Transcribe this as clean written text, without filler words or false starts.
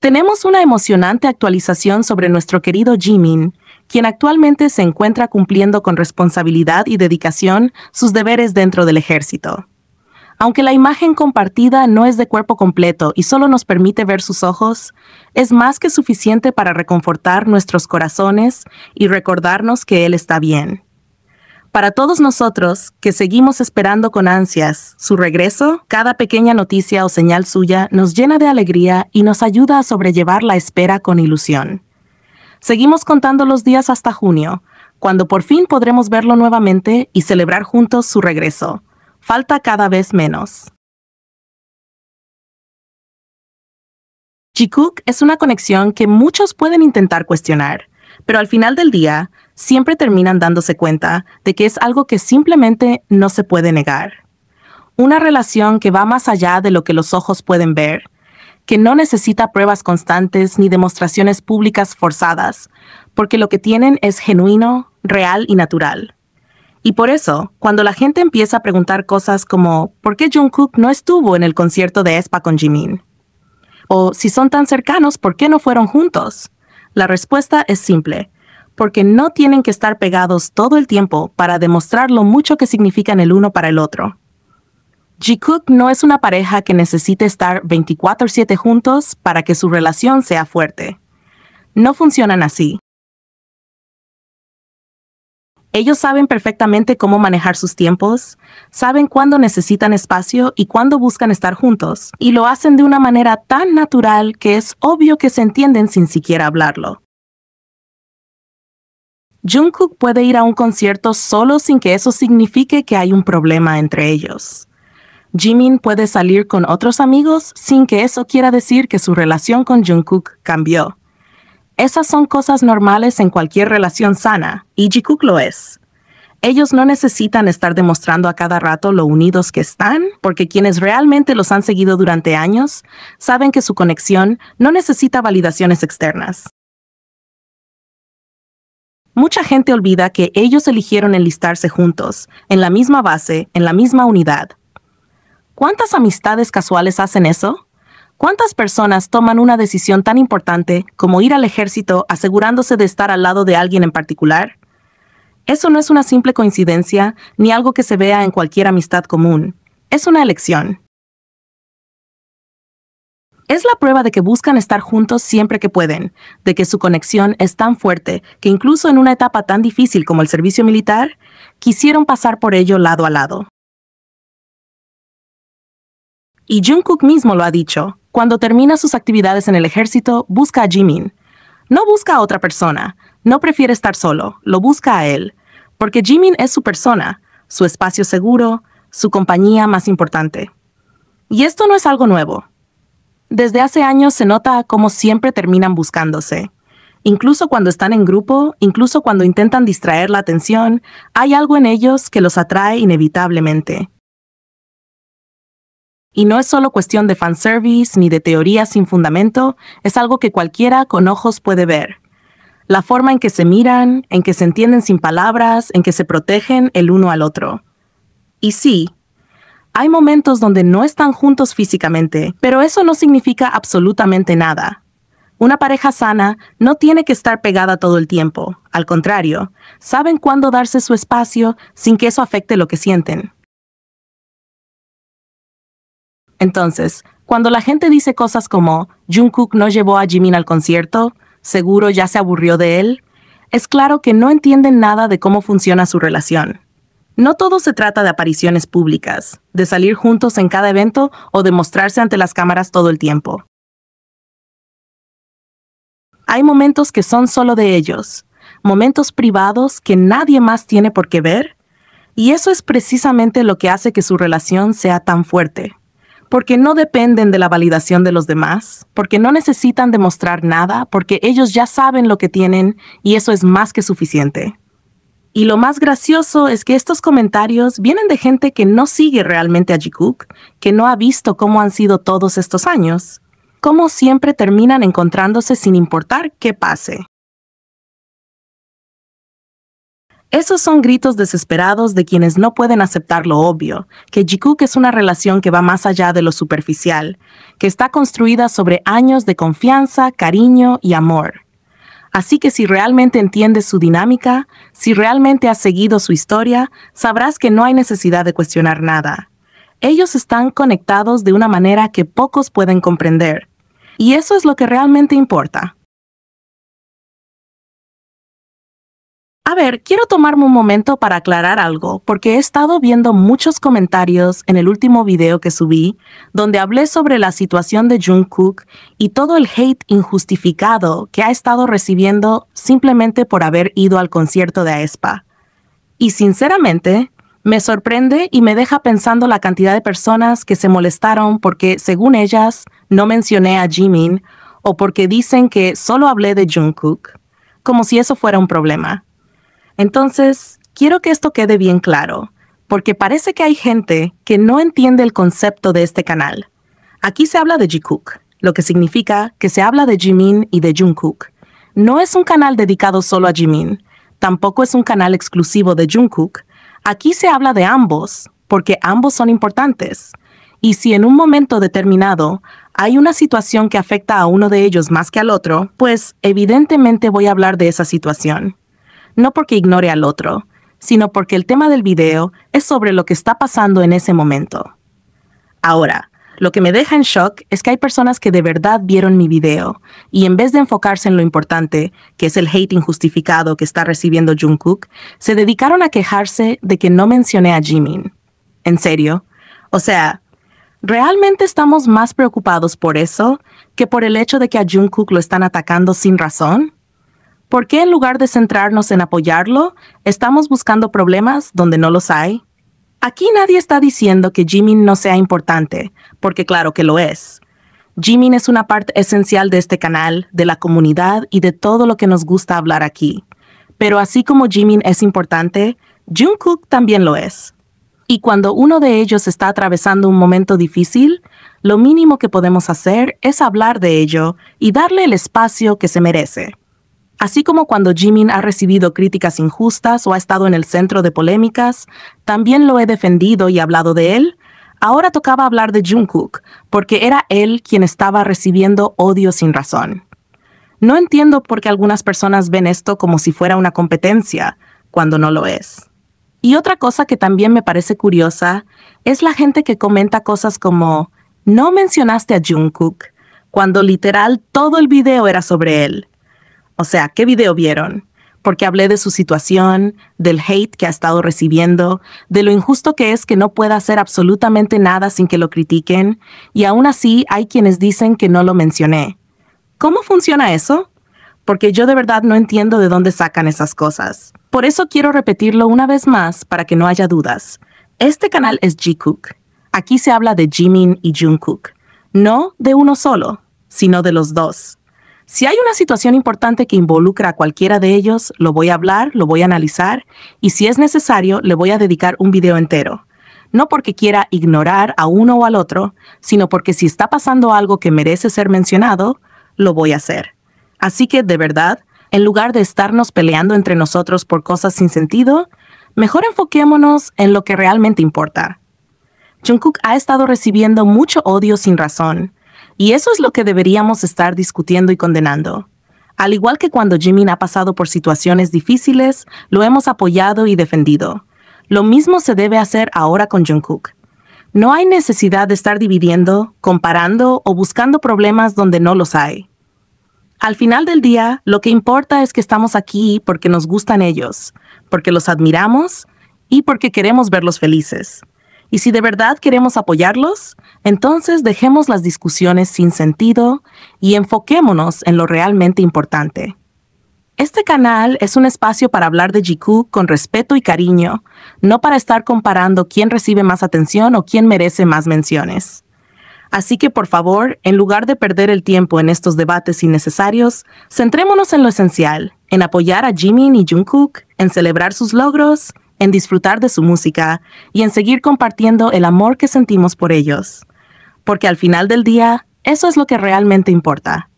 Tenemos una emocionante actualización sobre nuestro querido Jimin, quien actualmente se encuentra cumpliendo con responsabilidad y dedicación sus deberes dentro del ejército. Aunque la imagen compartida no es de cuerpo completo y solo nos permite ver sus ojos, es más que suficiente para reconfortar nuestros corazones y recordarnos que él está bien. Para todos nosotros, que seguimos esperando con ansias su regreso, cada pequeña noticia o señal suya nos llena de alegría y nos ayuda a sobrellevar la espera con ilusión. Seguimos contando los días hasta junio, cuando por fin podremos verlo nuevamente y celebrar juntos su regreso. Falta cada vez menos. Jikook es una conexión que muchos pueden intentar cuestionar, pero al final del día, siempre terminan dándose cuenta de que es algo que simplemente no se puede negar. Una relación que va más allá de lo que los ojos pueden ver, que no necesita pruebas constantes ni demostraciones públicas forzadas, porque lo que tienen es genuino, real y natural. Y por eso, cuando la gente empieza a preguntar cosas como ¿por qué Jungkook no estuvo en el concierto de aespa con Jimin? O si son tan cercanos, ¿por qué no fueron juntos? La respuesta es simple, porque no tienen que estar pegados todo el tiempo para demostrar lo mucho que significan el uno para el otro. Jikook no es una pareja que necesite estar 24/7 juntos para que su relación sea fuerte. No funcionan así. Ellos saben perfectamente cómo manejar sus tiempos, saben cuándo necesitan espacio y cuándo buscan estar juntos, y lo hacen de una manera tan natural que es obvio que se entienden sin siquiera hablarlo. Jungkook puede ir a un concierto solo sin que eso signifique que hay un problema entre ellos. Jimin puede salir con otros amigos sin que eso quiera decir que su relación con Jungkook cambió. Esas son cosas normales en cualquier relación sana, y Jikook lo es. Ellos no necesitan estar demostrando a cada rato lo unidos que están, porque quienes realmente los han seguido durante años saben que su conexión no necesita validaciones externas. Mucha gente olvida que ellos eligieron enlistarse juntos, en la misma base, en la misma unidad. ¿Cuántas amistades casuales hacen eso? ¿Cuántas personas toman una decisión tan importante como ir al ejército asegurándose de estar al lado de alguien en particular? Eso no es una simple coincidencia ni algo que se vea en cualquier amistad común. Es una elección. Es la prueba de que buscan estar juntos siempre que pueden, de que su conexión es tan fuerte que incluso en una etapa tan difícil como el servicio militar, quisieron pasar por ello lado a lado. Y Jungkook mismo lo ha dicho. Cuando termina sus actividades en el ejército, busca a Jimin. No busca a otra persona, no prefiere estar solo, lo busca a él. Porque Jimin es su persona, su espacio seguro, su compañía más importante. Y esto no es algo nuevo. Desde hace años se nota cómo siempre terminan buscándose. Incluso cuando están en grupo, incluso cuando intentan distraer la atención, hay algo en ellos que los atrae inevitablemente. Y no es solo cuestión de fanservice ni de teorías sin fundamento, es algo que cualquiera con ojos puede ver. La forma en que se miran, en que se entienden sin palabras, en que se protegen el uno al otro. Y sí, hay momentos donde no están juntos físicamente, pero eso no significa absolutamente nada. Una pareja sana no tiene que estar pegada todo el tiempo. Al contrario, saben cuándo darse su espacio sin que eso afecte lo que sienten. Entonces, cuando la gente dice cosas como Jungkook no llevó a Jimin al concierto, seguro ya se aburrió de él, es claro que no entienden nada de cómo funciona su relación. No todo se trata de apariciones públicas, de salir juntos en cada evento o de mostrarse ante las cámaras todo el tiempo. Hay momentos que son solo de ellos, momentos privados que nadie más tiene por qué ver, y eso es precisamente lo que hace que su relación sea tan fuerte. Porque no dependen de la validación de los demás, porque no necesitan demostrar nada, porque ellos ya saben lo que tienen y eso es más que suficiente. Y lo más gracioso es que estos comentarios vienen de gente que no sigue realmente a Jikook, que no ha visto cómo han sido todos estos años, cómo siempre terminan encontrándose sin importar qué pase. Esos son gritos desesperados de quienes no pueden aceptar lo obvio, que Jikook es una relación que va más allá de lo superficial, que está construida sobre años de confianza, cariño y amor. Así que si realmente entiendes su dinámica, si realmente has seguido su historia, sabrás que no hay necesidad de cuestionar nada. Ellos están conectados de una manera que pocos pueden comprender. Y eso es lo que realmente importa. A ver, quiero tomarme un momento para aclarar algo, porque he estado viendo muchos comentarios en el último video que subí, donde hablé sobre la situación de Jungkook y todo el hate injustificado que ha estado recibiendo simplemente por haber ido al concierto de aespa. Y sinceramente, me sorprende y me deja pensando la cantidad de personas que se molestaron porque, según ellas, no mencioné a Jimin o porque dicen que solo hablé de Jungkook, como si eso fuera un problema. Entonces, quiero que esto quede bien claro, porque parece que hay gente que no entiende el concepto de este canal. Aquí se habla de Jikook, lo que significa que se habla de Jimin y de Jungkook. No es un canal dedicado solo a Jimin, tampoco es un canal exclusivo de Jungkook. Aquí se habla de ambos, porque ambos son importantes. Y si en un momento determinado hay una situación que afecta a uno de ellos más que al otro, pues evidentemente voy a hablar de esa situación. No porque ignore al otro, sino porque el tema del video es sobre lo que está pasando en ese momento. Ahora, lo que me deja en shock es que hay personas que de verdad vieron mi video y en vez de enfocarse en lo importante, que es el hate injustificado que está recibiendo Jungkook, se dedicaron a quejarse de que no mencioné a Jimin. ¿En serio? O sea, ¿realmente estamos más preocupados por eso que por el hecho de que a Jungkook lo están atacando sin razón? ¿Por qué en lugar de centrarnos en apoyarlo, estamos buscando problemas donde no los hay? Aquí nadie está diciendo que Jimin no sea importante, porque claro que lo es. Jimin es una parte esencial de este canal, de la comunidad y de todo lo que nos gusta hablar aquí. Pero así como Jimin es importante, Jungkook también lo es. Y cuando uno de ellos está atravesando un momento difícil, lo mínimo que podemos hacer es hablar de ello y darle el espacio que se merece. Así como cuando Jimin ha recibido críticas injustas o ha estado en el centro de polémicas, también lo he defendido y hablado de él, ahora tocaba hablar de Jungkook, porque era él quien estaba recibiendo odio sin razón. No entiendo por qué algunas personas ven esto como si fuera una competencia, cuando no lo es. Y otra cosa que también me parece curiosa es la gente que comenta cosas como «No mencionaste a Jungkook», cuando literal todo el video era sobre él. O sea, ¿qué video vieron? Porque hablé de su situación, del hate que ha estado recibiendo, de lo injusto que es que no pueda hacer absolutamente nada sin que lo critiquen, y aún así hay quienes dicen que no lo mencioné. ¿Cómo funciona eso? Porque yo de verdad no entiendo de dónde sacan esas cosas. Por eso quiero repetirlo una vez más para que no haya dudas. Este canal es Jikook. Aquí se habla de Jimin y Jungkook. No de uno solo, sino de los dos. Si hay una situación importante que involucra a cualquiera de ellos, lo voy a hablar, lo voy a analizar y si es necesario, le voy a dedicar un video entero. No porque quiera ignorar a uno o al otro, sino porque si está pasando algo que merece ser mencionado, lo voy a hacer. Así que, de verdad, en lugar de estarnos peleando entre nosotros por cosas sin sentido, mejor enfoquémonos en lo que realmente importa. Jungkook ha estado recibiendo mucho odio sin razón. Y eso es lo que deberíamos estar discutiendo y condenando. Al igual que cuando Jimin ha pasado por situaciones difíciles, lo hemos apoyado y defendido. Lo mismo se debe hacer ahora con Jungkook. No hay necesidad de estar dividiendo, comparando o buscando problemas donde no los hay. Al final del día, lo que importa es que estamos aquí porque nos gustan ellos, porque los admiramos y porque queremos verlos felices. Y si de verdad queremos apoyarlos, entonces dejemos las discusiones sin sentido y enfoquémonos en lo realmente importante. Este canal es un espacio para hablar de Jikook con respeto y cariño, no para estar comparando quién recibe más atención o quién merece más menciones. Así que, por favor, en lugar de perder el tiempo en estos debates innecesarios, centrémonos en lo esencial, en apoyar a Jimin y Jungkook, en celebrar sus logros, en disfrutar de su música y en seguir compartiendo el amor que sentimos por ellos. Porque al final del día, eso es lo que realmente importa.